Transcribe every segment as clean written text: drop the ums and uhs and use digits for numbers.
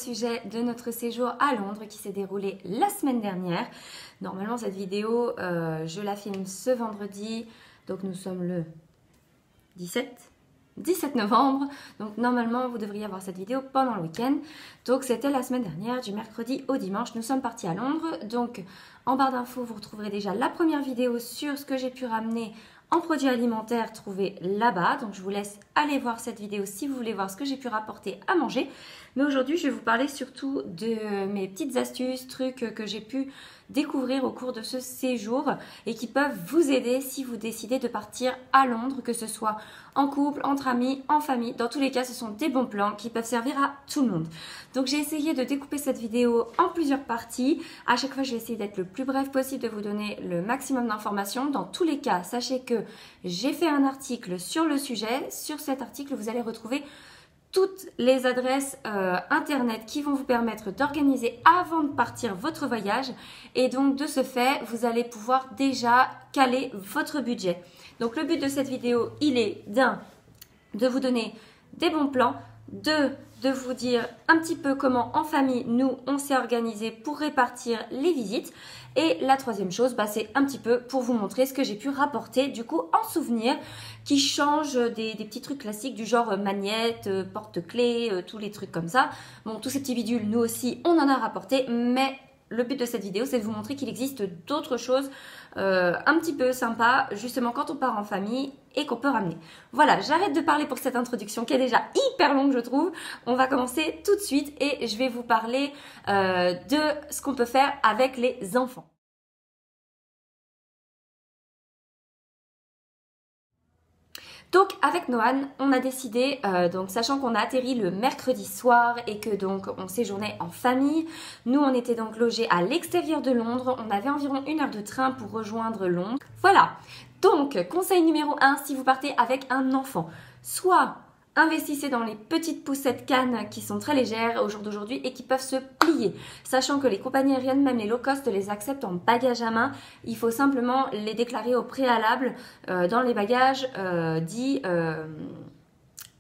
sujet de notre séjour à Londres qui s'est déroulé la semaine dernière. Normalement, cette vidéo, je la filme ce vendredi, donc nous sommes le 17 novembre. Donc normalement, vous devriez avoir cette vidéo pendant le week-end. Donc c'était la semaine dernière, du mercredi au dimanche. Nous sommes partis à Londres. Donc en barre d'infos, vous retrouverez déjà la première vidéo sur ce que j'ai pu ramener en produits alimentaires trouvés là-bas. Donc je vous laisse aller voir cette vidéo si vous voulez voir ce que j'ai pu rapporter à manger. Mais aujourd'hui, je vais vous parler surtout de mes petites astuces, trucs que j'ai pu découvrir au cours de ce séjour et qui peuvent vous aider si vous décidez de partir à Londres, que ce soit en couple, entre amis, en famille. Dans tous les cas, ce sont des bons plans qui peuvent servir à tout le monde. Donc j'ai essayé de découper cette vidéo en plusieurs parties. À chaque fois, je vais essayer d'être le plus bref possible, de vous donner le maximum d'informations. Dans tous les cas, sachez que j'ai fait un article sur le sujet. Sur cet article, vous allez retrouver toutes les adresses internet qui vont vous permettre d'organiser avant de partir votre voyage, et donc de ce fait vous allez pouvoir déjà caler votre budget. Donc le but de cette vidéo, il est de vous donner des bons plans, de vous dire un petit peu comment en famille nous on s'est organisé pour répartir les visites, et la troisième chose, c'est un petit peu pour vous montrer ce que j'ai pu rapporter du coup en souvenir, qui change des petits trucs classiques du genre magnète, porte-clés, tous les trucs comme ça. Bon, tous ces petits bidules, nous aussi on en a rapporté, mais le but de cette vidéo, c'est de vous montrer qu'il existe d'autres choses un petit peu sympas, justement quand on part en famille et qu'on peut ramener. Voilà, j'arrête de parler pour cette introduction qui est déjà hyper longue, je trouve. On va commencer tout de suite et je vais vous parler de ce qu'on peut faire avec les enfants. Donc avec Noan, on a décidé, donc sachant qu'on a atterri le mercredi soir et que donc on séjournait en famille, nous on était donc logés à l'extérieur de Londres, on avait environ 1 heure de train pour rejoindre Londres. Voilà, donc conseil numéro 1, si vous partez avec un enfant, soit investissez dans les petites poussettes cannes qui sont très légères au jour d'aujourd'hui et qui peuvent se plier. Sachant que les compagnies aériennes, même les low cost, les acceptent en bagages à main. Il faut simplement les déclarer au préalable dans les bagages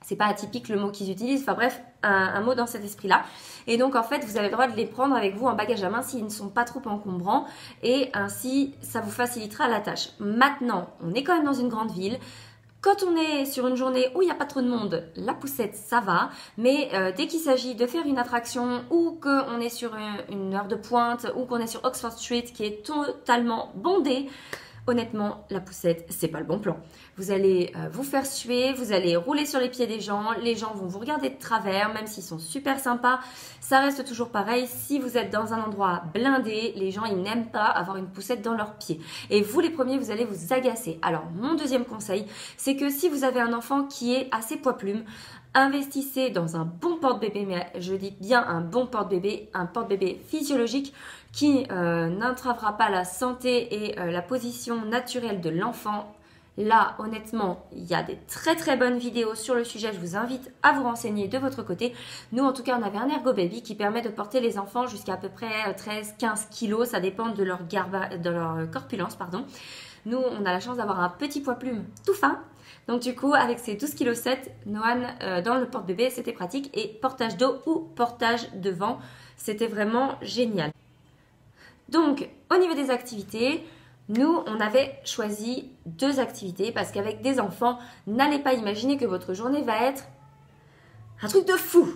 c'est pas atypique le mot qu'ils utilisent, enfin bref, un mot dans cet esprit-là. Et donc en fait, vous avez le droit de les prendre avec vous en bagage à main s'ils ne sont pas trop encombrants, et ainsi ça vous facilitera la tâche. Maintenant, on est quand même dans une grande ville. Quand on est sur une journée où il n'y a pas trop de monde, la poussette, ça va. Mais dès qu'il s'agit de faire une attraction ou qu'on est sur une heure de pointe ou qu'on est sur Oxford Street qui est totalement bondée, honnêtement, la poussette, c'est pas le bon plan. Vous allez vous faire suer, vous allez rouler sur les pieds des gens, les gens vont vous regarder de travers, même s'ils sont super sympas. Ça reste toujours pareil, si vous êtes dans un endroit blindé, les gens, ils n'aiment pas avoir une poussette dans leurs pieds. Et vous, les premiers, vous allez vous agacer. Alors, mon deuxième conseil, c'est que si vous avez un enfant qui est assez poids-plume, investissez dans un bon porte-bébé, mais je dis bien un bon porte-bébé, un porte-bébé physiologique qui n'entravera pas la santé et la position naturelle de l'enfant. Là, honnêtement, il y a des très bonnes vidéos sur le sujet. Je vous invite à vous renseigner de votre côté. Nous, en tout cas, on avait un Ergo Baby qui permet de porter les enfants jusqu'à à peu près 13-15 kilos. Ça dépend de leur corpulence, pardon. Nous, on a la chance d'avoir un petit poids plume tout fin. Donc du coup, avec ces 12,7 kg, Noan, dans le porte-bébé, c'était pratique. Et portage dos ou portage devant, c'était vraiment génial. Donc, au niveau des activités, nous, on avait choisi 2 activités parce qu'avec des enfants, n'allez pas imaginer que votre journée va être un truc de fou.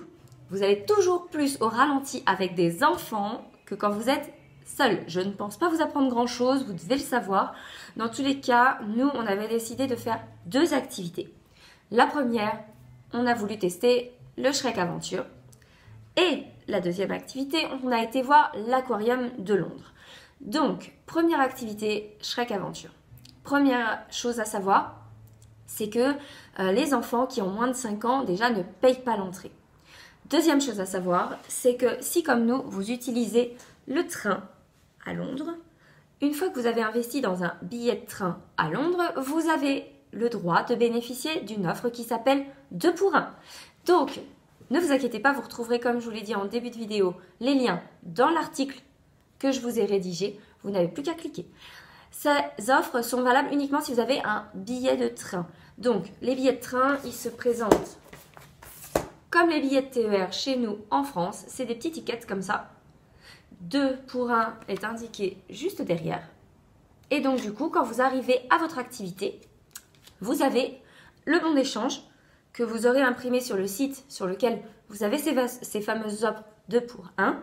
Vous allez toujours plus au ralenti avec des enfants que quand vous êtes seul. Je ne pense pas vous apprendre grand-chose, vous devez le savoir. Dans tous les cas, nous, on avait décidé de faire 2 activités. La première, on a voulu tester le Shrek Aventure. Et la deuxième activité, on a été voir l'aquarium de Londres. Donc, première activité, Shrek Aventure. Première chose à savoir, c'est que les enfants qui ont moins de 5 ans, déjà, ne payent pas l'entrée. Deuxième chose à savoir, c'est que si, comme nous, vous utilisez le train à Londres, une fois que vous avez investi dans un billet de train à Londres, vous avez le droit de bénéficier d'une offre qui s'appelle 2 pour 1. Donc, ne vous inquiétez pas, vous retrouverez, comme je vous l'ai dit en début de vidéo, les liens dans l'article que je vous ai rédigé. Vous n'avez plus qu'à cliquer. Ces offres sont valables uniquement si vous avez un billet de train. Donc, les billets de train, ils se présentent comme les billets de TER chez nous en France, c'est des petits tickets comme ça. 2 pour 1 est indiqué juste derrière. Et donc du coup, quand vous arrivez à votre activité, vous avez le bon d'échange que vous aurez imprimé sur le site sur lequel vous avez ces fameuses offres 2 pour 1.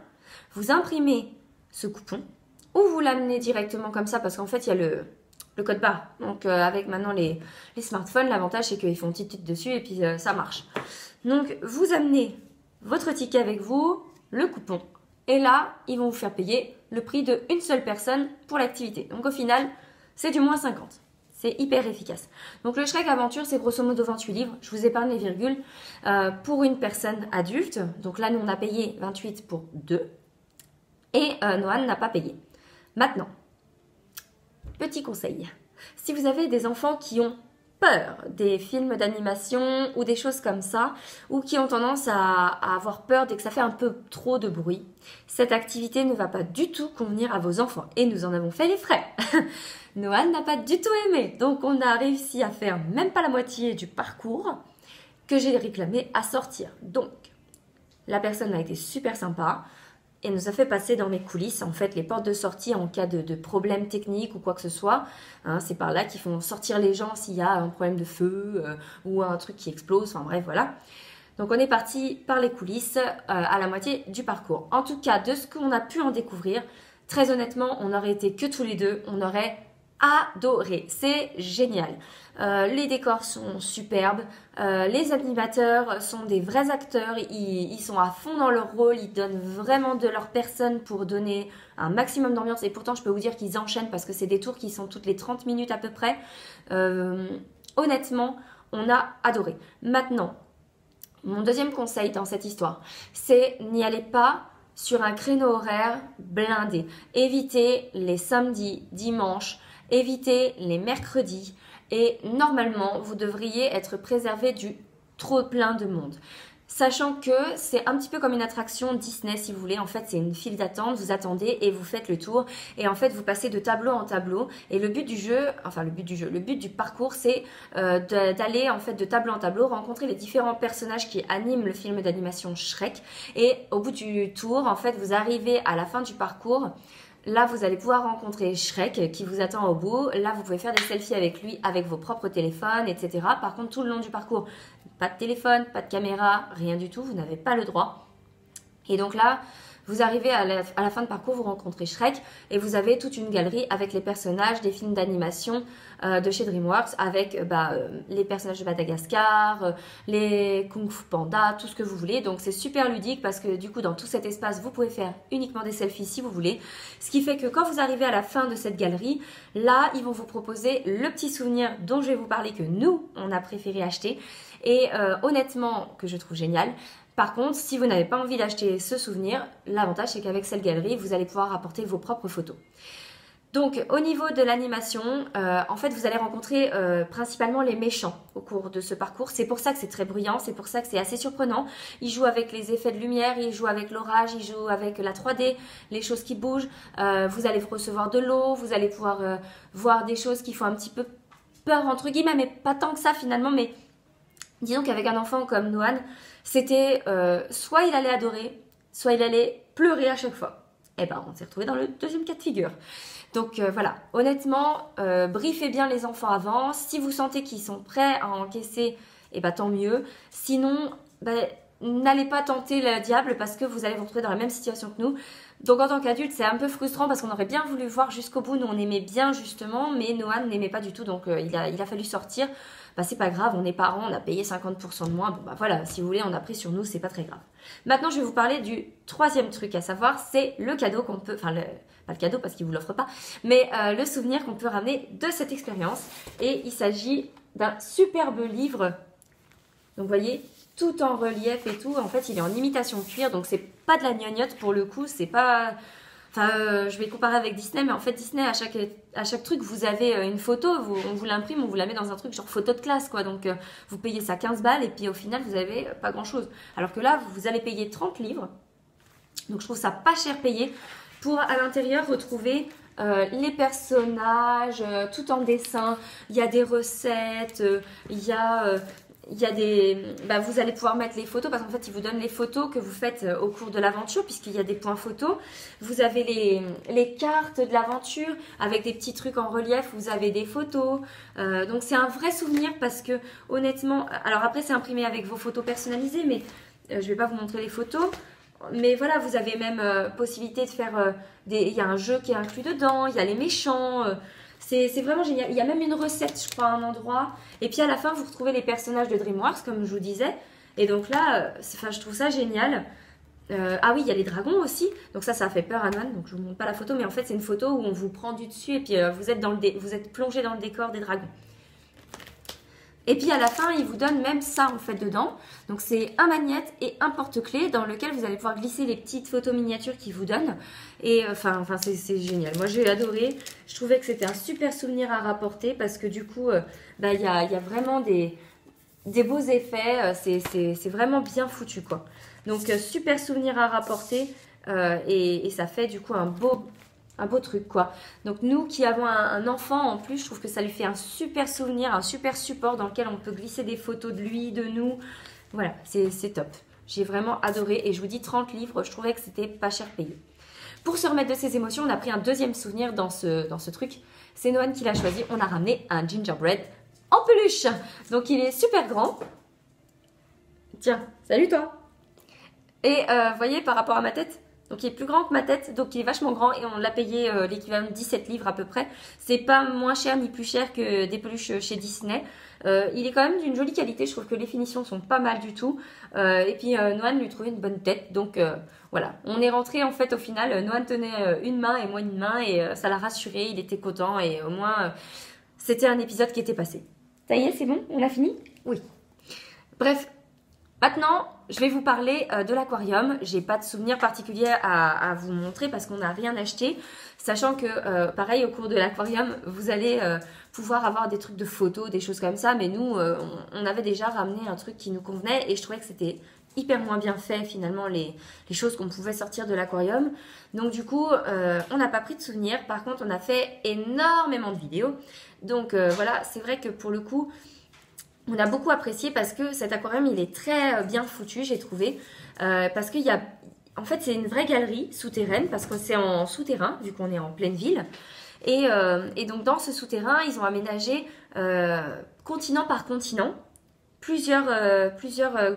Vous imprimez ce coupon ou vous l'amenez directement comme ça parce qu'en fait, il y a le code barre. Donc avec maintenant les smartphones, l'avantage c'est qu'ils font petit dessus et puis ça marche. Donc vous amenez votre ticket avec vous, le coupon. Et là, ils vont vous faire payer le prix d'une seule personne pour l'activité. Donc au final, c'est du moins 50. C'est hyper efficace. Donc le Shrek Aventure, c'est grosso modo 28 livres. Je vous épargne les virgules. Pour une personne adulte, donc là, nous, on a payé 28 pour 2. Et Noan n'a pas payé. Maintenant, petit conseil. Si vous avez des enfants qui ont peur des films d'animation ou des choses comme ça, ou qui ont tendance à avoir peur dès que ça fait un peu trop de bruit, cette activité ne va pas du tout convenir à vos enfants. Et nous en avons fait les frais. Noan n'a pas du tout aimé. Donc on a réussi à faire même pas la moitié du parcours que j'ai réclamé à sortir. Donc la personne a été super sympa et nous a fait passer dans les coulisses en fait les portes de sortie en cas de problème technique ou quoi que ce soit. Hein, c'est par là qu'ils font sortir les gens s'il y a un problème de feu ou un truc qui explose. Enfin bref, voilà. Donc on est parti par les coulisses à la moitié du parcours. En tout cas, de ce qu'on a pu en découvrir, très honnêtement, on aurait été que tous les deux, on aurait adoré. C'est génial. Les décors sont superbes. Les animateurs sont des vrais acteurs. Ils sont à fond dans leur rôle. Ils donnent vraiment de leur personne pour donner un maximum d'ambiance. Et pourtant, je peux vous dire qu'ils enchaînent parce que c'est des tours qui sont toutes les 30 minutes à peu près. Honnêtement, on a adoré. Maintenant, mon deuxième conseil dans cette histoire, c'est n'y allez pas sur un créneau horaire blindé. Évitez les samedis, dimanches, évitez les mercredis et normalement, vous devriez être préservé du trop plein de monde. Sachant que c'est un petit peu comme une attraction Disney si vous voulez. En fait, c'est une file d'attente, vous attendez et vous faites le tour. Et en fait, vous passez de tableau en tableau. Et le but du parcours, c'est d'aller en fait de tableau en tableau, rencontrer les différents personnages qui animent le film d'animation Shrek. Et au bout du tour, en fait, vous arrivez à la fin du parcours. Là, vous allez pouvoir rencontrer Shrek qui vous attend au bout. Là, vous pouvez faire des selfies avec lui, avec vos propres téléphones, etc. Par contre, tout le long du parcours, pas de téléphone, pas de caméra, rien du tout. Vous n'avez pas le droit. Et donc là, vous arrivez à la fin de parcours, vous rencontrez Shrek et vous avez toute une galerie avec les personnages des films d'animation de chez DreamWorks avec les personnages de Madagascar, les Kung Fu Panda, tout ce que vous voulez. Donc c'est super ludique parce que du coup dans tout cet espace, vous pouvez faire uniquement des selfies si vous voulez. Ce qui fait que quand vous arrivez à la fin de cette galerie, là ils vont vous proposer le petit souvenir dont je vais vous parler que nous, on a préféré acheter et honnêtement que je trouve génial. Par contre, si vous n'avez pas envie d'acheter ce souvenir, l'avantage c'est qu'avec cette galerie, vous allez pouvoir apporter vos propres photos. Donc au niveau de l'animation, en fait vous allez rencontrer principalement les méchants au cours de ce parcours. C'est pour ça que c'est très bruyant, c'est pour ça que c'est assez surprenant. Ils jouent avec les effets de lumière, ils jouent avec l'orage, ils jouent avec la 3D, les choses qui bougent. Vous allez recevoir de l'eau, vous allez pouvoir voir des choses qui font un petit peu peur entre guillemets, mais pas tant que ça finalement. Mais disons qu'avec un enfant comme Noan, c'était soit il allait adorer, soit il allait pleurer à chaque fois. Et ben on s'est retrouvé dans le deuxième cas de figure. Donc voilà, honnêtement, briefez bien les enfants avant. Si vous sentez qu'ils sont prêts à encaisser, et ben tant mieux. Sinon, n'allez pas tenter le diable parce que vous allez vous retrouver dans la même situation que nous. Donc en tant qu'adulte, c'est un peu frustrant parce qu'on aurait bien voulu voir jusqu'au bout. Nous, on aimait bien justement, mais Noan n'aimait pas du tout. Donc il a fallu sortir. C'est pas grave, on est parents, on a payé 50% de moins. Bon voilà, si vous voulez, on a pris sur nous, c'est pas très grave. Maintenant, je vais vous parler du troisième truc à savoir, c'est le cadeau qu'on peut... Enfin, pas le cadeau parce qu'il ne vous l'offre pas, mais le souvenir qu'on peut ramener de cette expérience. Et il s'agit d'un superbe livre. Donc vous voyez, tout en relief et tout. En fait, il est en imitation cuir, donc c'est pas de la gnognotte pour le coup, c'est pas... Enfin, je vais comparer avec Disney, mais en fait, Disney, à chaque truc, vous avez une photo, on vous l'imprime, on vous la met dans un truc genre photo de classe, quoi. Donc, vous payez ça 15 balles et puis au final, vous avez pas grand-chose. Alors que là, vous allez payer 30 livres. Donc, je trouve ça pas cher payé pour, à l'intérieur, retrouver les personnages, tout en dessin. Il y a des recettes, il y a il y a des, vous allez pouvoir mettre les photos parce qu'en fait, ils vous donnent les photos que vous faites au cours de l'aventure puisqu'il y a des points photos. Vous avez les cartes de l'aventure avec des petits trucs en relief. Vous avez des photos. Donc, c'est un vrai souvenir parce que honnêtement, alors après, c'est imprimé avec vos photos personnalisées, mais je ne vais pas vous montrer les photos. Mais voilà, vous avez même possibilité de faire il y a un jeu qui est inclus dedans, il y a les méchants. C'est vraiment génial. Il y a même une recette, je crois, à un endroit. Et puis à la fin, vous retrouvez les personnages de DreamWorks, comme je vous disais. Et donc là, je trouve ça génial. Ah oui, il y a les dragons aussi. Donc ça fait peur à Noan. Donc je ne vous montre pas la photo. Mais en fait, c'est une photo où on vous prend du dessus et puis vous êtes plongé dans le décor des dragons. Et puis à la fin, il vous donne même ça en fait dedans. Donc c'est un magnète et un porte-clés dans lequel vous allez pouvoir glisser les petites photos miniatures qu'il vous donne. Et c'est génial. Moi j'ai adoré. Je trouvais que c'était un super souvenir à rapporter parce que du coup, il y a vraiment des beaux effets. C'est vraiment bien foutu quoi. Donc super souvenir à rapporter et ça fait du coup un beau truc quoi. Donc nous qui avons un enfant en plus, je trouve que ça lui fait un super souvenir, un super support dans lequel on peut glisser des photos de lui, de nous. Voilà, c'est top. J'ai vraiment adoré et je vous dis 30 livres, je trouvais que c'était pas cher payé. Pour se remettre de ses émotions, on a pris un deuxième souvenir dans ce truc. C'est Noan qui l'a choisi, on a ramené un gingerbread en peluche. Donc il est super grand. Tiens, salut toi. Et vous voyez par rapport à ma tête, donc il est plus grand que ma tête, donc il est vachement grand et on l'a payé l'équivalent de 17 livres à peu près. C'est pas moins cher ni plus cher que des peluches chez Disney. Il est quand même d'une jolie qualité, je trouve que les finitions sont pas mal du tout. Et puis Noan lui trouvait une bonne tête, donc voilà. On est rentré en fait au final, Noan tenait une main et moi une main et ça l'a rassuré, il était content et au moins c'était un épisode qui était passé. Ça y est, c'est bon? On a fini? Oui. Bref. Maintenant, je vais vous parler de l'aquarium. J'ai pas de souvenir particulier à vous montrer parce qu'on n'a rien acheté. Sachant que, pareil, au cours de l'aquarium, vous allez pouvoir avoir des trucs de photos, des choses comme ça. Mais nous, on avait déjà ramené un truc qui nous convenait et je trouvais que c'était hyper moins bien fait finalement les choses qu'on pouvait sortir de l'aquarium. Donc du coup, on n'a pas pris de souvenirs. Par contre, on a fait énormément de vidéos. Donc voilà, c'est vrai que pour le coup... On a beaucoup apprécié parce que cet aquarium, il est très bien foutu, j'ai trouvé. Parce qu'il y a... En fait, c'est une vraie galerie souterraine parce que c'est en souterrain, vu qu'on est en pleine ville. Et donc, dans ce souterrain, ils ont aménagé continent par continent. Plusieurs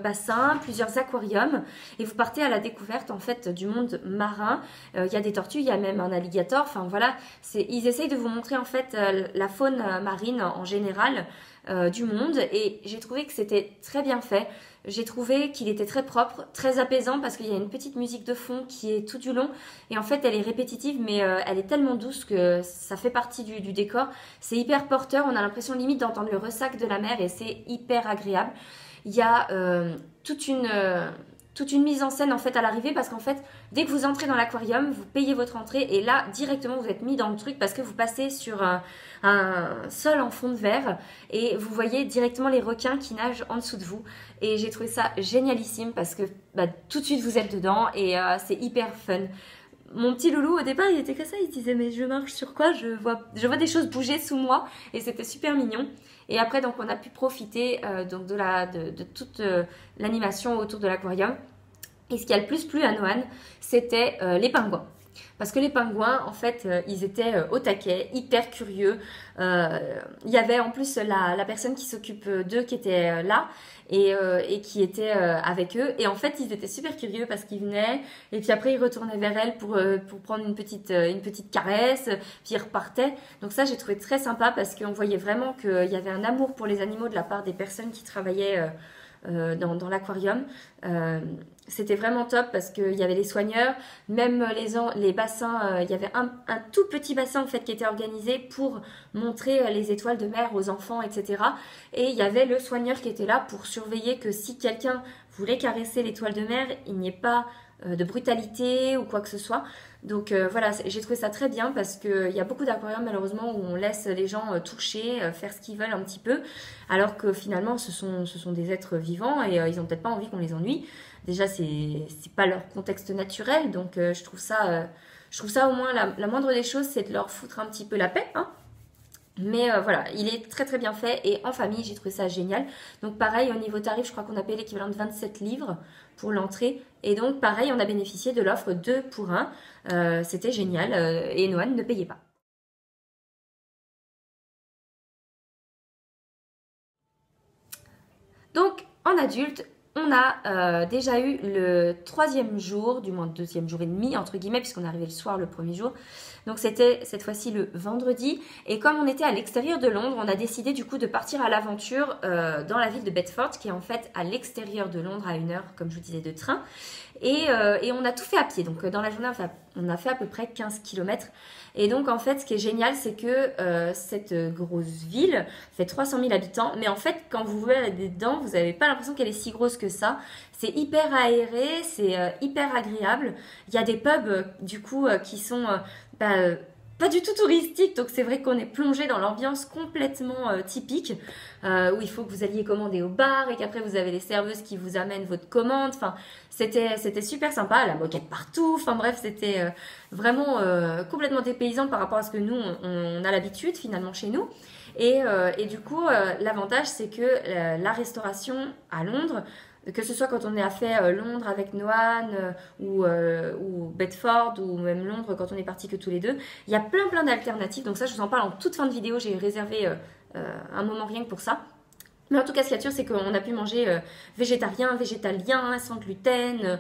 bassins, plusieurs aquariums et vous partez à la découverte en fait du monde marin. Il y a des tortues, il y a même un alligator. Enfin voilà, ils essayent de vous montrer en fait la faune marine en général du monde et j'ai trouvé que c'était très bien fait. J'ai trouvé qu'il était très propre, très apaisant parce qu'il y a une petite musique de fond qui est tout du long et en fait elle est répétitive mais elle est tellement douce que ça fait partie du décor. C'est hyper porteur, on a l'impression limite d'entendre le ressac de la mer et c'est hyper agréable. Il y a toute une mise en scène en fait à l'arrivée parce qu'en fait dès que vous entrez dans l'aquarium vous payez votre entrée et là directement vous êtes mis dans le truc parce que vous passez sur un sol en fond de verre et vous voyez directement les requins qui nagent en dessous de vous et j'ai trouvé ça génialissime parce que tout de suite vous êtes dedans et c'est hyper fun. Mon petit loulou au départ il était comme ça, il disait mais je marche sur quoi, je vois des choses bouger sous moi et c'était super mignon. Et après donc on a pu profiter donc de toute l'animation autour de l'aquarium. Et ce qui a le plus plu à Noan, c'était les pingouins. Parce que les pingouins, en fait, ils étaient au taquet, hyper curieux. Il y avait en plus la personne qui s'occupe d'eux qui était là et qui était avec eux. Et en fait, ils étaient super curieux parce qu'ils venaient et puis après, ils retournaient vers elle pour prendre une petite caresse, puis ils repartaient. Donc ça, j'ai trouvé très sympa parce qu'on voyait vraiment qu'il y avait un amour pour les animaux de la part des personnes qui travaillaient dans l'aquarium. C'était vraiment top parce qu'il y avait les soigneurs, même les bassins, il y avait un tout petit bassin en fait qui était organisé pour montrer les étoiles de mer aux enfants, etc. Et il y avait le soigneur qui était là pour surveiller que si quelqu'un voulait caresser l'étoile de mer, il n'y ait pas de brutalité ou quoi que ce soit. Donc voilà, j'ai trouvé ça très bien parce qu'il y a beaucoup d'aquariums malheureusement où on laisse les gens toucher, faire ce qu'ils veulent un petit peu, alors que finalement ce sont des êtres vivants et ils n'ont peut-être pas envie qu'on les ennuie. Déjà, c'est pas leur contexte naturel, donc je trouve ça au moins la moindre des choses, c'est de leur foutre un petit peu la paix, hein. Mais voilà, il est très très bien fait et en famille, j'ai trouvé ça génial. Donc pareil, au niveau tarif, je crois qu'on a payé l'équivalent de 27 livres pour l'entrée. Et donc pareil, on a bénéficié de l'offre 2 pour 1. C'était génial et Noan ne payait pas. Donc en adulte, on a déjà eu le 3e jour, du moins 2e jour et demi, entre guillemets, puisqu'on est arrivé le soir le 1er jour. Donc c'était cette fois-ci le vendredi. Et comme on était à l'extérieur de Londres, on a décidé du coup de partir à l'aventure dans la ville de Bedford, qui est en fait à l'extérieur de Londres à 1 heure, comme je vous disais, de train. Et on a tout fait à pied. Donc dans la journée, on a fait à peu près 15 km. Et donc en fait, ce qui est génial, c'est que cette grosse ville fait 300 000 habitants. Mais en fait, quand vous voulez aller dedans, vous n'avez pas l'impression qu'elle est si grosse que ça. C'est hyper aéré, c'est hyper agréable. Il y a des pubs du coup qui sont pas du tout touristiques. Donc c'est vrai qu'on est plongé dans l'ambiance complètement typique où il faut que vous alliez commander au bar et qu'après vous avez les serveuses qui vous amènent votre commande. Enfin, c'était super sympa, la moquette partout. Enfin bref, c'était vraiment complètement dépaysant par rapport à ce que nous, on a l'habitude finalement chez nous. Et du coup, l'avantage, c'est que la restauration à Londres, que ce soit quand on est à fait Londres avec Noan ou Bedford ou même Londres quand on est parti que tous les deux, il y a plein d'alternatives. Donc ça, je vous en parle en toute fin de vidéo. J'ai réservé un moment rien que pour ça. Mais en tout cas, ce qu'il y a de sûr, c'est qu'on a pu manger végétarien, végétalien, sans gluten,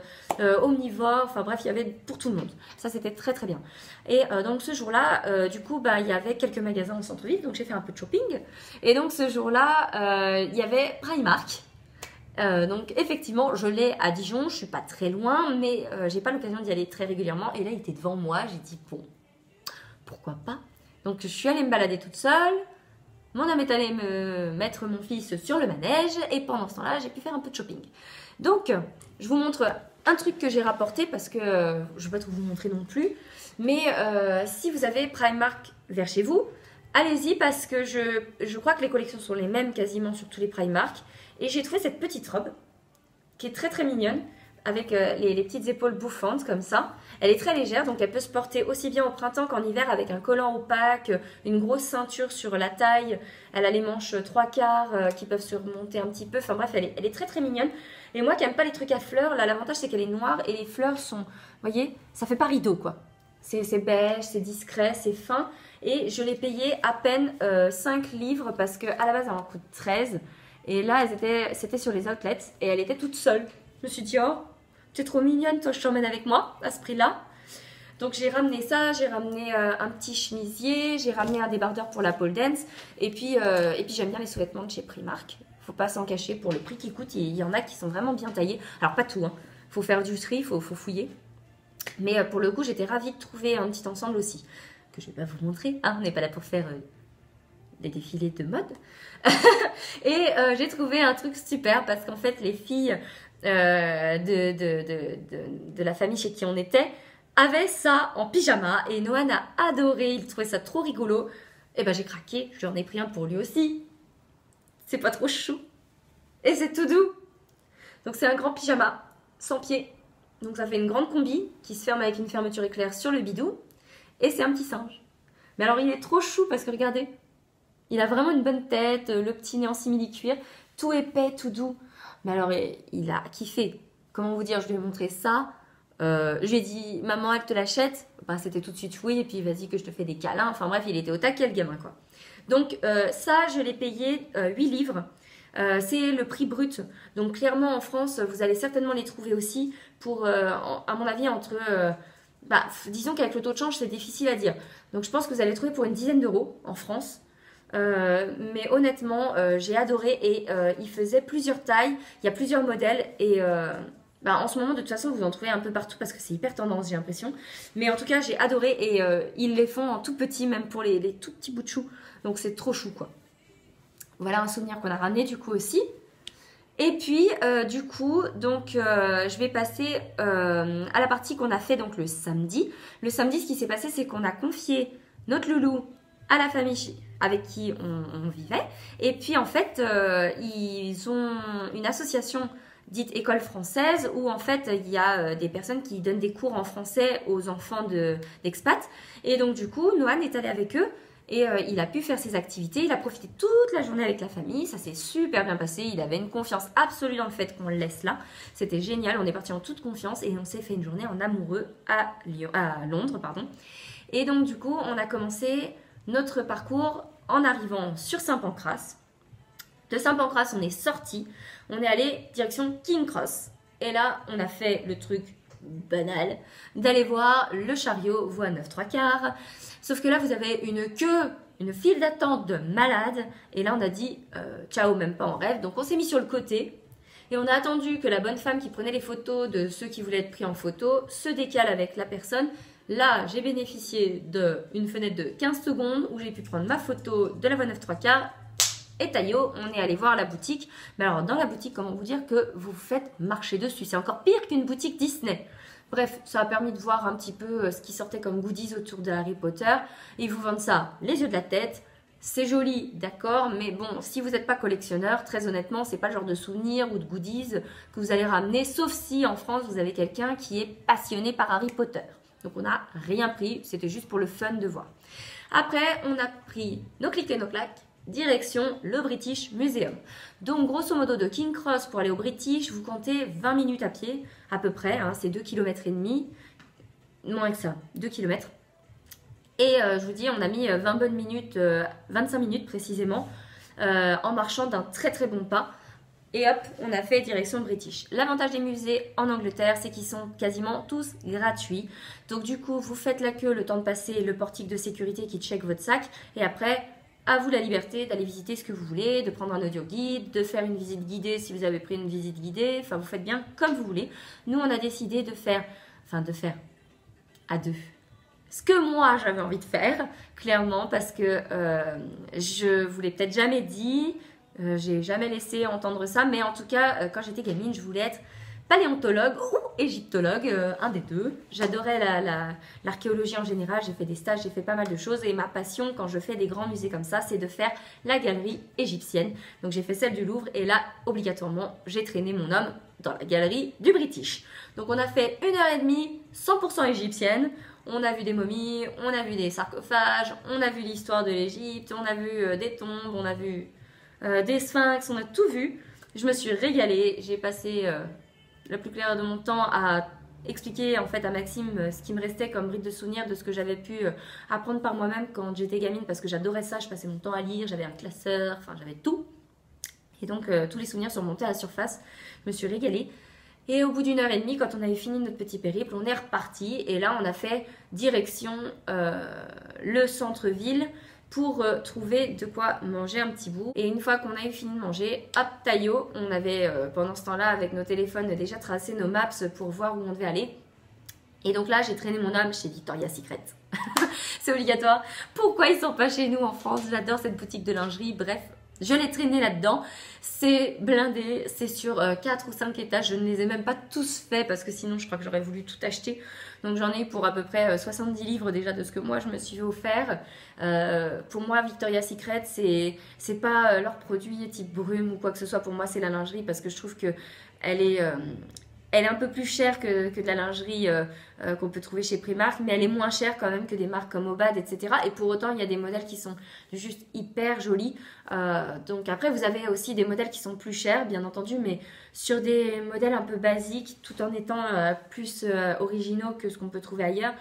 omnivore, enfin bref, il y avait pour tout le monde. Ça, c'était très très bien. Et donc ce jour-là, du coup, il y avait quelques magasins au centre-ville, donc j'ai fait un peu de shopping. Et donc ce jour-là, il y avait Primark. Donc effectivement, je l'ai à Dijon, je suis pas très loin, mais j'ai pas l'occasion d'y aller très régulièrement. Et là, il était devant moi, j'ai dit bon, pourquoi pas. Donc je suis allée me balader toute seule. Mon homme est allé me mettre mon fils sur le manège et pendant ce temps-là, j'ai pu faire un peu de shopping. Donc, je vous montre un truc que j'ai rapporté parce que je ne vais pas trop vous montrer non plus. Mais si vous avez Primark vers chez vous, allez-y parce que je crois que les collections sont les mêmes quasiment sur tous les Primark. Et j'ai trouvé cette petite robe qui est très très mignonne avec les petites épaules bouffantes comme ça. Elle est très légère, donc elle peut se porter aussi bien au printemps qu'en hiver avec un collant opaque, une grosse ceinture sur la taille. Elle a les manches 3/4 qui peuvent se remonter un petit peu. Enfin bref, elle est très très mignonne. Et moi qui n'aime pas les trucs à fleurs, là l'avantage c'est qu'elle est noire et les fleurs sont, vous voyez, ça fait pas rideau quoi. C'est beige, c'est discret, c'est fin. Et je l'ai payé à peine 5 livres parce qu'à la base elle en coûte 13. Et là c'était sur les outlets et elle était toute seule. Je me suis dit, oh, tu es trop mignonne, toi je t'emmène avec moi à ce prix-là. Donc j'ai ramené ça, j'ai ramené un petit chemisier, j'ai ramené un débardeur pour la pole dance. Et puis j'aime bien les sous-vêtements de chez Primark. Faut pas s'en cacher pour le prix qu'ils coûtent. Il y en a qui sont vraiment bien taillés. Alors pas tout, hein. Faut faire du tri, faut fouiller. Mais pour le coup, j'étais ravie de trouver un petit ensemble aussi. Que je vais pas vous montrer, hein, on n'est pas là pour faire des défilés de mode. Et j'ai trouvé un truc super parce qu'en fait les filles de la famille chez qui on était avaient ça en pyjama et Noan a adoré, il trouvait ça trop rigolo. Et ben j'ai craqué, j'en ai pris un pour lui aussi. C'est pas trop chou et c'est tout doux. Donc c'est un grand pyjama sans pied. Donc ça fait une grande combi qui se ferme avec une fermeture éclair sur le bidou et c'est un petit singe. Mais alors il est trop chou parce que regardez, il a vraiment une bonne tête, le petit nez en simili-cuir, tout épais, tout doux. Mais alors, il a kiffé. Comment vous dire, je lui ai montré ça. Je lui ai dit, maman, elle te l'achète. Ben, c'était tout de suite oui, et puis vas-y que je te fais des câlins. Enfin bref, il était au taquet le gamin, quoi. Donc ça, je l'ai payé 8 livres. C'est le prix brut. Donc clairement, en France, vous allez certainement les trouver aussi pour, à mon avis, entre... disons qu'avec le taux de change, c'est difficile à dire. Donc je pense que vous allez les trouver pour une dizaine d'euros en France. Mais honnêtement, j'ai adoré et il faisait plusieurs tailles, il y a plusieurs modèles et en ce moment de toute façon vous en trouvez un peu partout parce que c'est hyper tendance j'ai l'impression. Mais en tout cas j'ai adoré et ils les font en tout petit même pour les tout petits bouts de chou. Donc c'est trop chou quoi. Voilà un souvenir qu'on a ramené du coup aussi. Et puis du coup donc je vais passer à la partie qu'on a fait donc le samedi. Le samedi ce qui s'est passé c'est qu'on a confié notre loulou à la famille avec qui on vivait. Et puis en fait, ils ont une association dite école française où en fait il y a des personnes qui donnent des cours en français aux enfants d'expats. Et donc du coup, Noan est allé avec eux Et il a pu faire ses activités, il a profité toute la journée avec la famille, ça s'est super bien passé, il avait une confiance absolue dans le fait qu'on le laisse là. C'était génial, on est parti en toute confiance et on s'est fait une journée en amoureux à Londres, pardon. Et donc du coup, on a commencé notre parcours en arrivant sur Saint-Pancras. De Saint-Pancras, on est sorti, on est allé direction King Cross. Et là, on a fait le truc banal d'aller voir le chariot voie 9 3/4. Sauf que là, vous avez une queue, une file d'attente de malades. Et là, on a dit ciao, même pas en rêve. Donc, on s'est mis sur le côté. Et on a attendu que la bonne femme qui prenait les photos de ceux qui voulaient être pris en photo se décale avec la personne. Là, j'ai bénéficié d'une fenêtre de 15 secondes où j'ai pu prendre ma photo de la voie 9 3/4. Et taillot, on est allé voir la boutique. Mais alors, dans la boutique, comment vous dire que vous faites marcher dessus? C'est encore pire qu'une boutique Disney. Bref, ça a permis de voir un petit peu ce qui sortait comme goodies autour de Harry Potter. Ils vous vendent ça les yeux de la tête. C'est joli, d'accord, mais bon, si vous n'êtes pas collectionneur, très honnêtement, c'est pas le genre de souvenirs ou de goodies que vous allez ramener, sauf si en France, vous avez quelqu'un qui est passionné par Harry Potter. Donc, on n'a rien pris, c'était juste pour le fun de voir. Après, on a pris nos clics et nos claques. Direction le British Museum. Donc grosso modo de King Cross pour aller au British, vous comptez 20 minutes à pied à peu près, hein, c'est 2,5 km, moins que ça, 2 km. Et je vous dis, on a mis 20 bonnes minutes, 25 minutes précisément, en marchant d'un très très bon pas. Et hop, on a fait direction British. L'avantage des musées en Angleterre, c'est qu'ils sont quasiment tous gratuits. Donc du coup, vous faites la queue le temps de passer le portique de sécurité qui check votre sac. Et après, à vous la liberté d'aller visiter ce que vous voulez, de prendre un audio guide, de faire une visite guidée si vous avez pris une visite guidée. Enfin, vous faites bien comme vous voulez. Nous, on a décidé de faire à deux. Ce que moi, j'avais envie de faire, clairement, parce que je vous l'ai peut-être jamais dit, j'ai jamais laissé entendre ça, mais en tout cas, quand j'étais gamine, je voulais être paléontologue ou égyptologue, un des deux. J'adorais l'archéologie en général, j'ai fait des stages, j'ai fait pas mal de choses et ma passion quand je fais des grands musées comme ça, c'est de faire la galerie égyptienne. Donc j'ai fait celle du Louvre et là, obligatoirement, j'ai traîné mon homme dans la galerie du British. Donc on a fait 1h30 100% égyptienne. On a vu des momies, on a vu des sarcophages, on a vu l'histoire de l'Égypte, on a vu des tombes, on a vu des sphinx, on a tout vu. Je me suis régalée, j'ai passé la plus claire de mon temps à expliquer en fait à Maxime ce qui me restait comme bride de souvenirs de ce que j'avais pu apprendre par moi-même quand j'étais gamine parce que j'adorais ça, je passais mon temps à lire, j'avais un classeur, enfin j'avais tout. Et donc tous les souvenirs sont montés à la surface, je me suis régalée. Et au bout d'1h30, quand on avait fini notre petit périple, on est reparti et là on a fait direction le centre-ville pour trouver de quoi manger un petit bout. Et une fois qu'on a eu fini de manger, hop, taillot, on avait pendant ce temps-là avec nos téléphones déjà tracé nos maps pour voir où on devait aller. Et donc là, j'ai traîné mon âme chez Victoria's Secret. C'est obligatoire. Pourquoi ils sont pas chez nous en France? J'adore cette boutique de lingerie. Bref, je l'ai traîné là-dedans. C'est blindé, c'est sur 4 ou 5 étages. Je ne les ai même pas tous faits parce que sinon je crois que j'aurais voulu tout acheter. Donc j'en ai pour à peu près 70 livres déjà de ce que moi je me suis offert. Pour moi, Victoria's Secret, c'est pas leur produit type brume ou quoi que ce soit. Pour moi, c'est la lingerie parce que je trouve que elle est un peu plus chère que de la lingerie qu'on peut trouver chez Primark, mais elle est moins chère quand même que des marques comme Obad, etc. Et pour autant, il y a des modèles qui sont juste hyper jolis. Donc après, vous avez aussi des modèles qui sont plus chers, bien entendu, mais sur des modèles un peu basiques, tout en étant plus originaux que ce qu'on peut trouver ailleurs,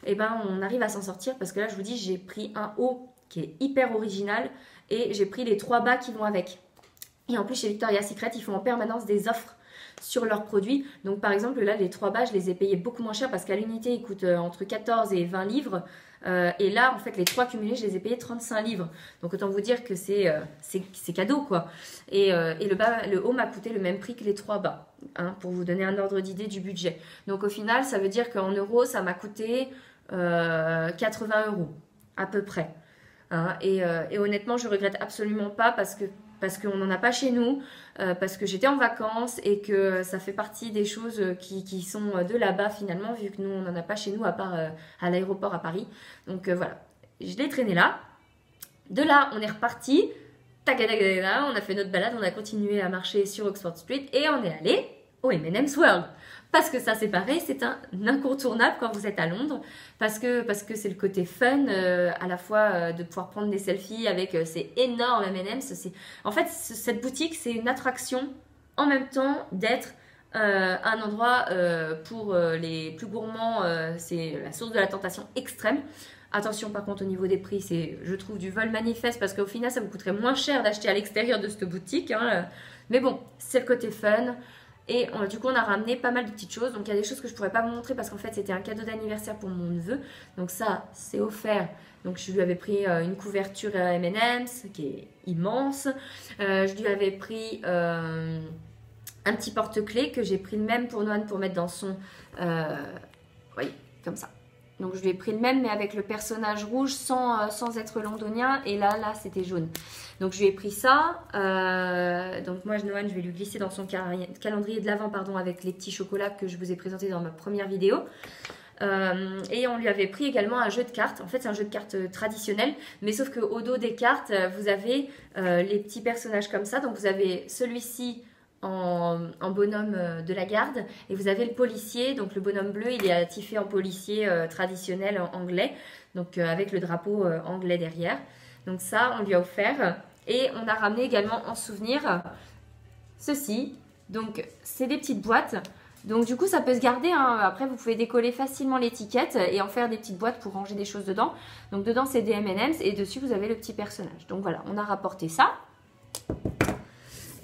eh ben, on arrive à s'en sortir parce que là, je vous dis, j'ai pris un haut qui est hyper original et j'ai pris les 3 bas qui vont avec. Et en plus, chez Victoria's Secret, ils font en permanence des offres sur leurs produits. Donc par exemple là les 3 bas je les ai payés beaucoup moins cher parce qu'à l'unité ils coûtent entre 14 et 20 livres et là en fait les 3 cumulés je les ai payés 35 livres. Donc autant vous dire que c'est cadeau quoi. Et le haut m'a coûté le même prix que les 3 bas hein, pour vous donner un ordre d'idée du budget. Donc au final ça veut dire qu'en euros ça m'a coûté 80 € à peu près hein. Et honnêtement je regrette absolument pas parce qu'on n'en a pas chez nous, parce que j'étais en vacances et que ça fait partie des choses qui sont de là-bas finalement, vu que nous, on n'en a pas chez nous à part à l'aéroport à Paris. Donc voilà, je l'ai traîné là. De là, on est reparti. On a fait notre balade, on a continué à marcher sur Oxford Street et on est allé au M&M's World. Parce que ça, c'est pareil, c'est un incontournable quand vous êtes à Londres, parce que c'est le côté fun, à la fois de pouvoir prendre des selfies avec ces énormes M&M's. En fait, cette boutique, c'est une attraction en même temps d'être un endroit pour les plus gourmands. C'est la source de la tentation extrême. Attention par contre au niveau des prix, c'est je trouve du vol manifeste parce qu'au final ça vous coûterait moins cher d'acheter à l'extérieur de cette boutique. Hein. Mais bon, c'est le côté fun. Et du coup on a ramené pas mal de petites choses. Donc il y a des choses que je ne pourrais pas vous montrer parce qu'en fait c'était un cadeau d'anniversaire pour mon neveu. Donc ça c'est offert. Donc je lui avais pris une couverture M&M's qui est immense. Je lui avais pris un petit porte-clés que j'ai pris le même pour Noan pour mettre dans son... oui, comme ça. Donc je lui ai pris le même mais avec le personnage rouge sans être londonien. Et là c'était jaune. Donc je lui ai pris ça. Donc moi Noan je vais lui glisser dans son calendrier de l'Avent avec les petits chocolats que je vous ai présentés dans ma première vidéo. Et on lui avait pris également un jeu de cartes. En fait c'est un jeu de cartes traditionnel. Mais sauf qu'au dos des cartes vous avez les petits personnages comme ça. Donc vous avez celui-ci en bonhomme de la garde et vous avez le policier, donc le bonhomme bleu il est attifé en policier traditionnel anglais, donc avec le drapeau anglais derrière. Donc ça on lui a offert et on a ramené également en souvenir ceci. Donc c'est des petites boîtes, donc du coup ça peut se garder, hein. Après vous pouvez décoller facilement l'étiquette et en faire des petites boîtes pour ranger des choses dedans. Donc dedans c'est des M&M's et dessus vous avez le petit personnage. Donc voilà, on a rapporté ça.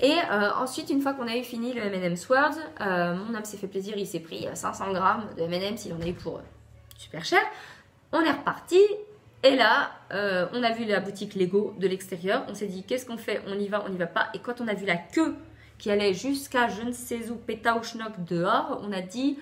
Et ensuite, une fois qu'on a eu fini le M&M's World, mon homme s'est fait plaisir, il s'est pris 500 grammes de M&M's, il en a eu pour super cher. On est reparti et là, on a vu la boutique Lego de l'extérieur. On s'est dit, qu'est-ce qu'on fait? On y va pas? Et quand on a vu la queue qui allait jusqu'à je ne sais où, Pétaouchnok dehors, on a dit...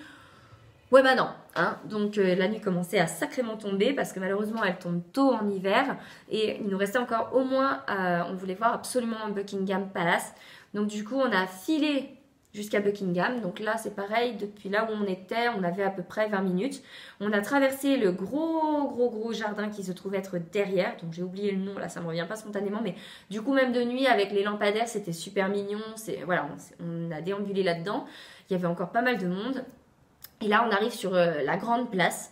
Ouais bah non, hein. Donc la nuit commençait à sacrément tomber parce que malheureusement elle tombe tôt en hiver et il nous restait encore au moins, on voulait voir absolument Buckingham Palace. Donc du coup on a filé jusqu'à Buckingham, donc là c'est pareil, depuis là où on était, on avait à peu près 20 minutes. On a traversé le gros jardin qui se trouve être derrière, donc j'ai oublié le nom, là ça me revient pas spontanément, mais du coup même de nuit avec les lampadaires c'était super mignon, voilà, on a déambulé là-dedans, il y avait encore pas mal de monde. Et là, on arrive sur la grande place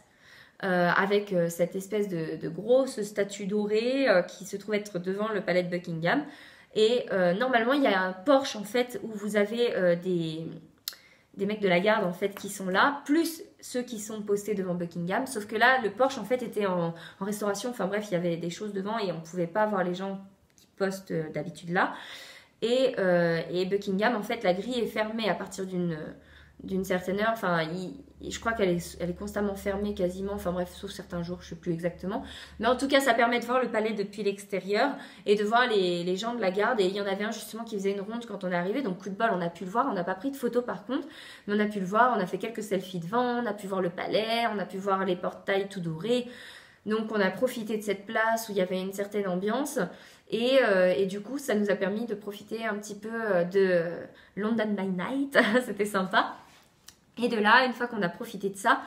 avec cette espèce de grosse statue dorée qui se trouve être devant le palais de Buckingham. Et normalement, il y a un porche en fait où vous avez des mecs de la garde en fait qui sont là, plus ceux qui sont postés devant Buckingham. Sauf que là, le porche en fait était en restauration. Enfin bref, il y avait des choses devant et on ne pouvait pas voir les gens qui postent d'habitude là. Et Buckingham, en fait, la grille est fermée à partir d'une certaine heure, enfin je crois qu'elle est constamment fermée quasiment, enfin bref sauf certains jours, je ne sais plus exactement, mais en tout cas ça permet de voir le palais depuis l'extérieur et de voir les gens de la garde. Et il y en avait un justement qui faisait une ronde quand on est arrivé, donc coup de bol on a pu le voir, on n'a pas pris de photos par contre, mais on a pu le voir, on a fait quelques selfies devant, on a pu voir le palais, on a pu voir les portails tout dorés. Donc on a profité de cette place où il y avait une certaine ambiance et du coup ça nous a permis de profiter un petit peu de London by Night, c'était sympa. Et de là, une fois qu'on a profité de ça,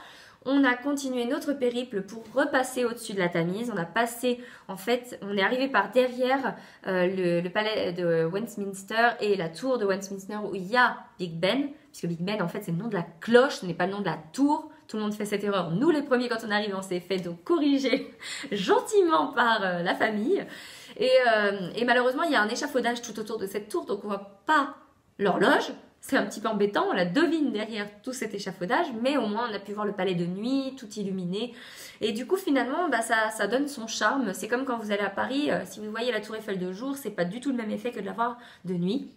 on a continué notre périple pour repasser au-dessus de la Tamise. On a passé, en fait, on est arrivé par derrière le palais de Westminster et la tour de Westminster où il y a Big Ben, puisque Big Ben, en fait, c'est le nom de la cloche, ce n'est pas le nom de la tour. Tout le monde fait cette erreur. Nous, les premiers, quand on arrive, on s'est fait donc corriger gentiment par la famille. Et malheureusement, il y a un échafaudage tout autour de cette tour, donc on ne voit pas l'horloge. C'est un petit peu embêtant, on la devine derrière tout cet échafaudage, mais au moins on a pu voir le palais de nuit, tout illuminé. Et du coup finalement ça donne son charme. C'est comme quand vous allez à Paris, si vous voyez la tour Eiffel de jour, c'est pas du tout le même effet que de la voir de nuit.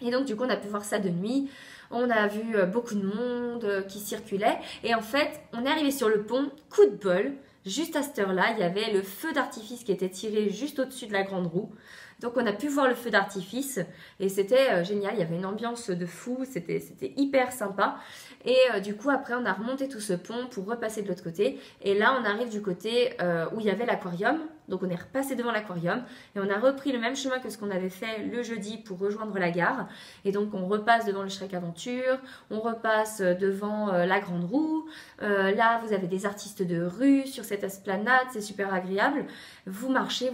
Et donc du coup on a pu voir ça de nuit. On a vu beaucoup de monde qui circulait. Et en fait on est arrivé sur le pont, coup de bol. Juste à cette heure-là, il y avait le feu d'artifice qui était tiré juste au-dessus de la grande roue. Donc on a pu voir le feu d'artifice et c'était génial, il y avait une ambiance de fou, c'était hyper sympa. Et du coup après on a remonté tout ce pont pour repasser de l'autre côté. Et là on arrive du côté où il y avait l'aquarium. Donc on est repassé devant l'aquarium et on a repris le même chemin que ce qu'on avait fait le jeudi pour rejoindre la gare. Et donc on repasse devant le Shrek Aventure, on repasse devant la grande roue. Là vous avez des artistes de rue sur cette esplanade, c'est super agréable. Vous marchez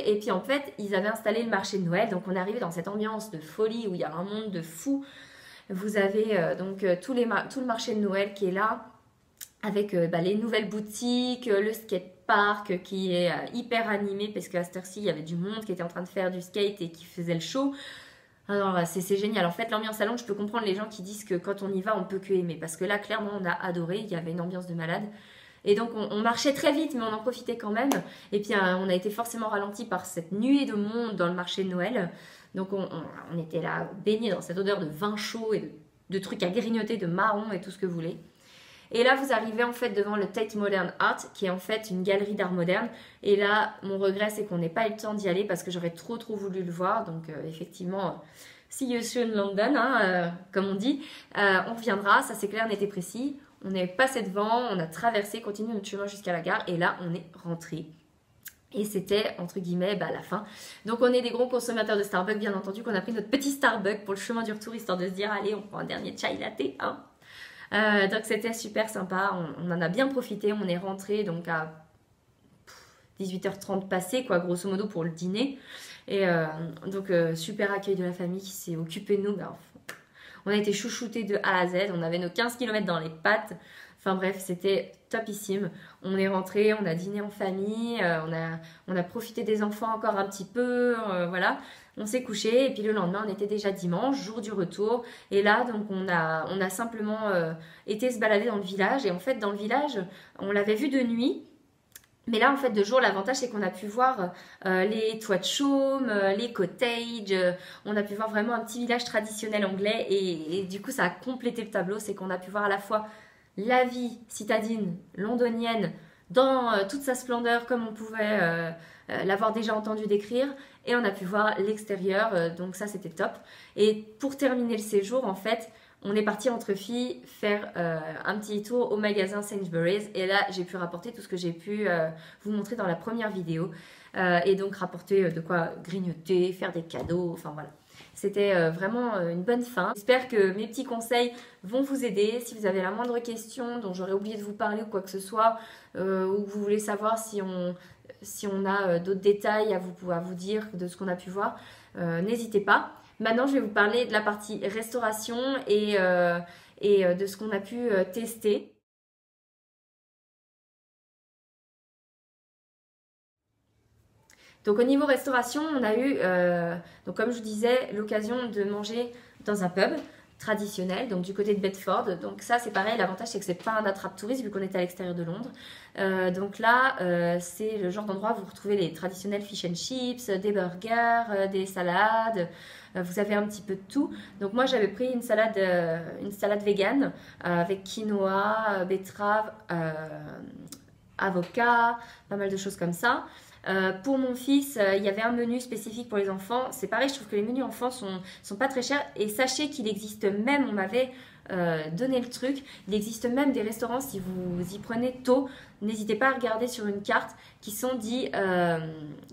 et puis en fait ils avaient installé le marché de Noël. Donc on est arrivé dans cette ambiance de folie où il y a un monde de fous. Vous avez tout le marché de Noël qui est là, avec les nouvelles boutiques, le skatepark qui est hyper animé parce qu'à cette heure-ci, il y avait du monde qui était en train de faire du skate et qui faisait le show. Alors c'est génial. En fait, l'ambiance à Londres, je peux comprendre les gens qui disent que quand on y va, on peut que aimer. Parce que là, clairement, on a adoré. Il y avait une ambiance de malade. Et donc, on marchait très vite, mais on en profitait quand même. Et puis, on a été forcément ralenti par cette nuée de monde dans le marché de Noël. Donc, on était là, baignés dans cette odeur de vin chaud et de trucs à grignoter, de marron et tout ce que vous voulez. Et là, vous arrivez en fait devant le Tate Modern Art, qui est en fait une galerie d'art moderne. Et là, mon regret, c'est qu'on n'ait pas eu le temps d'y aller parce que j'aurais trop voulu le voir. Donc, effectivement, see you soon London, hein, comme on dit. On reviendra, ça c'est clair, net et précis. On est passé devant, on a traversé, continué notre chemin jusqu'à la gare. Et là, on est rentré. Et c'était, entre guillemets, la fin. Donc, on est des gros consommateurs de Starbucks, bien entendu, qu'on a pris notre petit Starbucks pour le chemin du retour, histoire de se dire, allez, on prend un dernier chai latte, hein. Donc c'était super sympa, on en a bien profité, on est rentré donc à 18h30 passé quoi, grosso modo pour le dîner. Et donc super accueil de la famille qui s'est occupé de nous. On a été chouchoutés de A à Z, on avait nos 15 km dans les pattes. Enfin bref, c'était topissime. On est rentré, on a dîné en famille, on a profité des enfants encore un petit peu, voilà. On s'est couché et puis le lendemain, on était déjà dimanche, jour du retour. Et là, donc, on a simplement été se balader dans le village. Et en fait, dans le village, on l'avait vu de nuit. Mais là, en fait, de jour, l'avantage, c'est qu'on a pu voir les toits de chaume, les cottages. On a pu voir vraiment un petit village traditionnel anglais. Et du coup, ça a complété le tableau. C'est qu'on a pu voir à la fois la vie citadine londonienne dans toute sa splendeur, comme on pouvait l'avoir déjà entendu décrire. Et on a pu voir l'extérieur, donc ça c'était top. Et pour terminer le séjour, en fait, on est parti entre filles faire un petit tour au magasin Sainsbury's. Et là, j'ai pu rapporter tout ce que j'ai pu vous montrer dans la première vidéo. Et donc rapporter de quoi grignoter, faire des cadeaux, enfin voilà. C'était vraiment une bonne fin. J'espère que mes petits conseils vont vous aider. Si vous avez la moindre question dont j'aurais oublié de vous parler ou quoi que ce soit, ou que vous voulez savoir si on a d'autres détails à vous dire de ce qu'on a pu voir, n'hésitez pas. Maintenant, je vais vous parler de la partie restauration et de ce qu'on a pu tester. Donc au niveau restauration, on a eu, donc comme je vous disais, l'occasion de manger dans un pub traditionnel, donc du côté de Bedford. Donc ça c'est pareil, l'avantage c'est que c'est pas un attrape-touriste vu qu'on était à l'extérieur de Londres. Donc là, c'est le genre d'endroit où vous retrouvez les traditionnels fish and chips, des burgers, des salades. Vous avez un petit peu de tout. Donc moi j'avais pris une salade vegan avec quinoa, betterave, avocat, pas mal de choses comme ça. Pour mon fils, il y avait un menu spécifique pour les enfants. C'est pareil, je trouve que les menus enfants sont pas très chers. Et sachez qu'il existe même, on m'avait donné le truc, il existe même des restaurants, si vous y prenez tôt, n'hésitez pas à regarder sur une carte, qui sont dits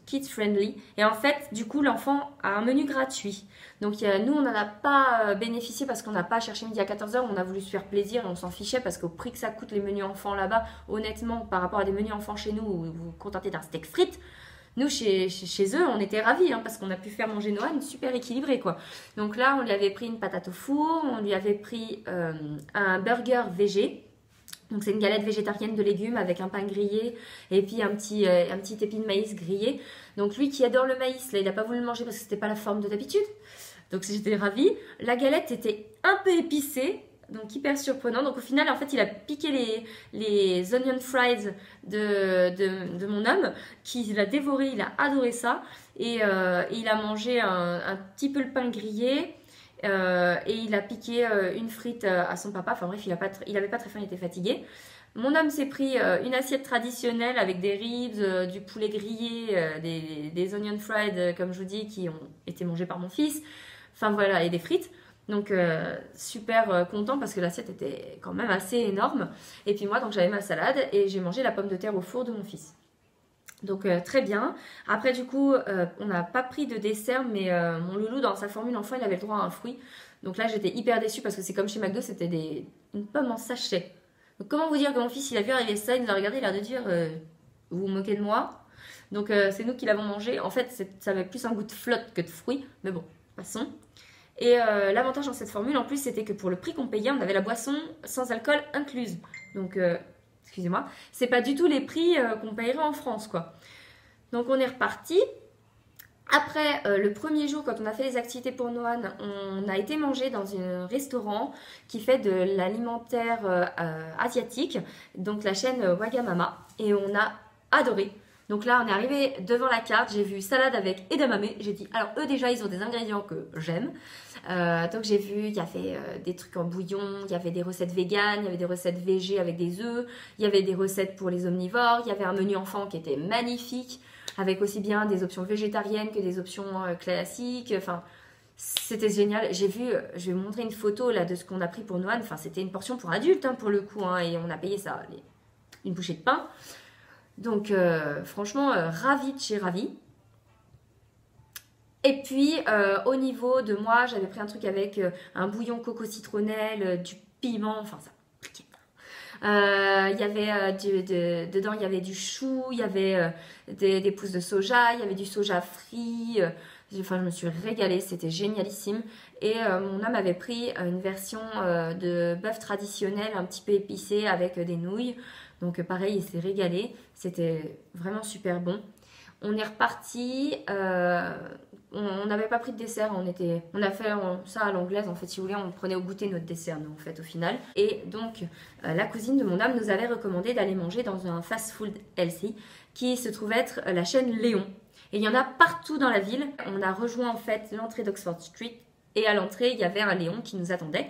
kids friendly. Et en fait, du coup, l'enfant a un menu gratuit. Donc nous, on n'en a pas bénéficié parce qu'on n'a pas cherché midi à 14h, on a voulu se faire plaisir et on s'en fichait parce qu'au prix que ça coûte les menus enfants là-bas, honnêtement, par rapport à des menus enfants chez nous où vous vous contentez d'un steak frites, nous, chez eux, on était ravis parce qu'on a pu faire manger Noël super équilibré, quoi. Donc là, on lui avait pris une patate au four, on lui avait pris un burger végé. Donc c'est une galette végétarienne de légumes avec un pain grillé et puis un petit épi de maïs grillé. Donc lui qui adore le maïs, là, il n'a pas voulu le manger parce que c'était pas la forme de d'habitude. Donc j'étais ravie. La galette était un peu épicée, donc hyper surprenant. Donc au final, en fait, il a piqué les onion fries de mon homme, qui l'a dévoré, il a adoré ça. Et il a mangé un petit peu le pain grillé. Et il a piqué une frite à son papa. Enfin bref, il avait pas très faim, il était fatigué. Mon homme s'est pris une assiette traditionnelle avec des ribs, du poulet grillé, des onion fried, comme je vous dis, qui ont été mangés par mon fils. Enfin voilà, et des frites. Donc super content parce que l'assiette était quand même assez énorme. Et puis moi, donc j'avais ma salade et j'ai mangé la pomme de terre au four de mon fils. Donc très bien. Après du coup, on n'a pas pris de dessert, mais mon loulou dans sa formule enfant, il avait le droit à un fruit. Donc là, j'étais hyper déçue parce que c'est comme chez McDo, c'était une pomme en sachet. Donc comment vous dire que mon fils, il a vu arriver ça, il nous a regardé, il a l'air de dire vous vous moquez de moi. Donc c'est nous qui l'avons mangé. En fait, ça avait plus un goût de flotte que de fruits, mais bon, passons. Et l'avantage dans cette formule, en plus, c'était que pour le prix qu'on payait, on avait la boisson sans alcool incluse. Donc, excusez-moi, c'est pas du tout les prix qu'on payerait en France, quoi. Donc, on est reparti. Après, le premier jour, quand on a fait les activités pour Noan, on a été manger dans un restaurant qui fait de l'alimentaire asiatique, donc la chaîne Wagamama, et on a adoré. Donc là, on est arrivé devant la carte, j'ai vu salade avec edamame, j'ai dit, alors eux déjà, ils ont des ingrédients que j'aime. Donc j'ai vu, il y avait des trucs en bouillon, il y avait des recettes véganes, il y avait des recettes végé avec des œufs, il y avait des recettes pour les omnivores, il y avait un menu enfant qui était magnifique, avec aussi bien des options végétariennes que des options classiques. Enfin, c'était génial. J'ai vu, je vais vous montrer une photo là de ce qu'on a pris pour Noan. Enfin, c'était une portion pour adultes hein, pour le coup, hein, et on a payé ça, une bouchée de pain. Donc, franchement, ravie de chez ravie. Et puis, au niveau de moi, j'avais pris un truc avec un bouillon coco citronnelle, du piment, enfin ça. Il y avait dedans il y avait du chou, il y avait des pousses de soja, il y avait du soja frit. Enfin, je me suis régalée, c'était génialissime. Et mon homme avait pris une version de bœuf traditionnel un petit peu épicé avec des nouilles. Donc pareil, il s'est régalé. C'était vraiment super bon. On est reparti. On n'avait pas pris de dessert, on a fait ça à l'anglaise en fait, si vous voulez, on prenait au goûter notre dessert nous en fait au final. Et donc la cousine de mon homme nous avait recommandé d'aller manger dans un fast-food healthy qui se trouve être la chaîne Léon. Et il y en a partout dans la ville. On a rejoint en fait l'entrée d'Oxford Street et à l'entrée il y avait un Léon qui nous attendait.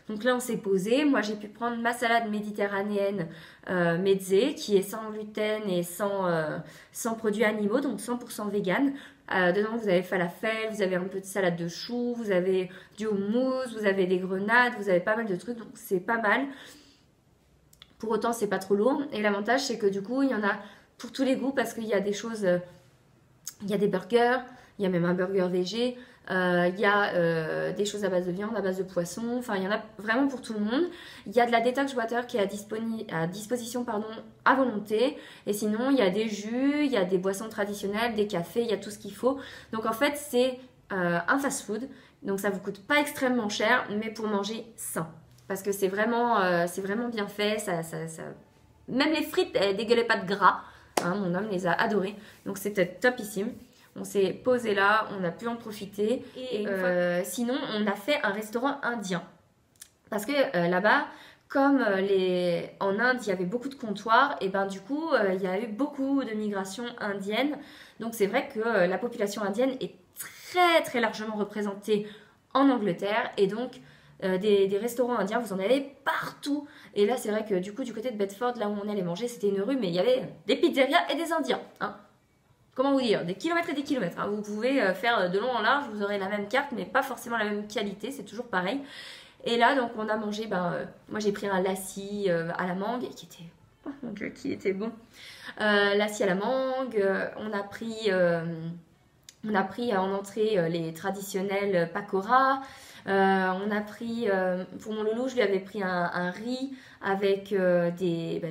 Donc là on s'est posé, moi j'ai pu prendre ma salade méditerranéenne mezze qui est sans gluten et sans produits animaux, donc 100% vegan. Dedans vous avez falafel, vous avez un peu de salade de choux, vous avez du houmous, vous avez des grenades, vous avez pas mal de trucs, donc c'est pas mal. Pour autant c'est pas trop lourd et l'avantage c'est que du coup il y en a pour tous les goûts parce qu'il y a des choses, il y a des burgers, il y a même un burger végé. Il y a des choses à base de viande, à base de poisson, enfin il y en a vraiment pour tout le monde. Il y a de la detox water qui est à disposition pardon, à volonté. Et sinon il y a des jus, il y a des boissons traditionnelles, des cafés, il y a tout ce qu'il faut. Donc en fait c'est un fast food, donc ça vous coûte pas extrêmement cher, mais pour manger sain. Parce que c'est vraiment bien fait, même les frites elles dégueulaient pas de gras, hein, mon homme les a adorées, donc c'était topissime. On s'est posé là, on a pu en profiter. Et sinon, on a fait un restaurant indien. Parce que là-bas, comme en Inde, il y avait beaucoup de comptoirs, et ben du coup, il y a eu beaucoup de migration indienne. Donc c'est vrai que la population indienne est très très largement représentée en Angleterre. Et donc, des restaurants indiens, vous en avez partout. Et là, c'est vrai que du coup, du côté de Bedford, là où on allait manger, c'était une rue, mais il y avait des pizzerias et des Indiens. Hein. Comment vous dire, des kilomètres et des kilomètres. Hein. Vous pouvez faire de long en large, vous aurez la même carte, mais pas forcément la même qualité, c'est toujours pareil. Et là, donc, on a mangé, moi j'ai pris un lassi à la mangue, qui était, oh mon dieu, qui était bon. Lassi à la mangue, on a pris en entrée les traditionnels pakora. On a pris, pour mon loulou, je lui avais pris un riz avec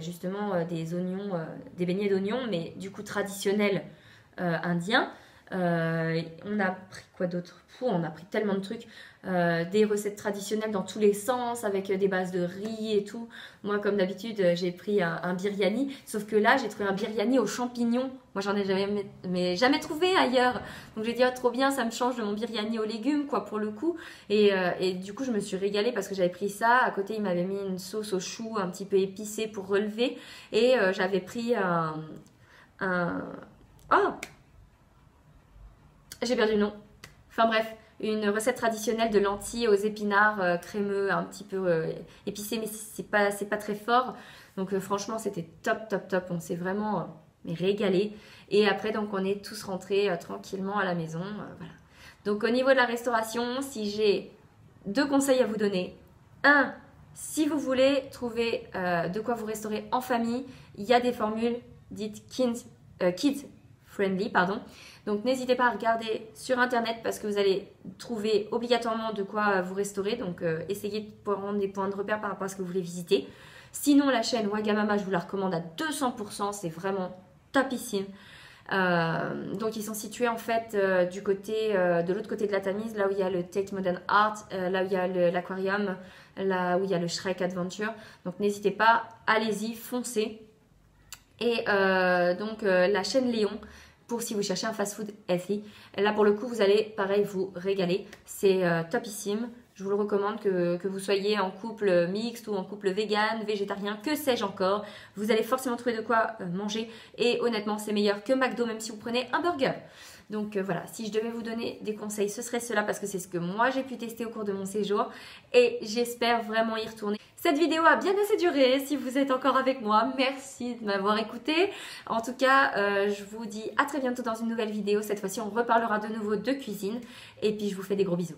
justement des oignons, des beignets d'oignons, mais du coup traditionnels. Indien. On a pris quoi d'autre? On a pris tellement de trucs. Des recettes traditionnelles dans tous les sens avec des bases de riz et tout. Moi, comme d'habitude, j'ai pris un biryani. Sauf que là, j'ai trouvé un biryani aux champignons. Moi, j'en ai jamais trouvé ailleurs. Donc, j'ai dit, oh, trop bien, ça me change de mon biryani aux légumes, quoi, pour le coup. Et du coup, je me suis régalée parce que j'avais pris ça. À côté, il m'avait mis une sauce aux choux un petit peu épicée pour relever. Et j'avais pris oh, j'ai perdu le nom. Enfin bref, une recette traditionnelle de lentilles aux épinards crémeux, un petit peu épicé, mais c'est pas très fort. Donc franchement, c'était top, top, top. On s'est vraiment régalé. Et après, donc on est tous rentrés tranquillement à la maison. Voilà. Donc au niveau de la restauration, si j'ai 2 conseils à vous donner. 1, si vous voulez trouver de quoi vous restaurer en famille, il y a des formules dites kids friendly, pardon. Donc n'hésitez pas à regarder sur internet parce que vous allez trouver obligatoirement de quoi vous restaurer. Donc essayez de prendre des points de repère par rapport à ce que vous voulez visiter. Sinon la chaîne Wagamama, je vous la recommande à 200%, c'est vraiment topissime. Donc ils sont situés en fait du côté de l'autre côté de la Tamise, là où il y a le Tate Modern Art, là où il y a l'aquarium, là où il y a le Shrek Adventure. Donc n'hésitez pas, allez-y, foncez. Et la chaîne Léon, pour si vous cherchez un fast-food healthy. Là pour le coup vous allez pareil vous régaler, c'est topissime. Je vous le recommande que vous soyez en couple mixte ou en couple vegan, végétarien, que sais-je encore. Vous allez forcément trouver de quoi manger et honnêtement c'est meilleur que McDo même si vous prenez un burger. Donc voilà, si je devais vous donner des conseils, ce serait cela parce que c'est ce que moi j'ai pu tester au cours de mon séjour et j'espère vraiment y retourner. Cette vidéo a bien assez duré, si vous êtes encore avec moi, merci de m'avoir écouté. En tout cas, je vous dis à très bientôt dans une nouvelle vidéo. Cette fois-ci, on reparlera de nouveau de cuisine et puis je vous fais des gros bisous.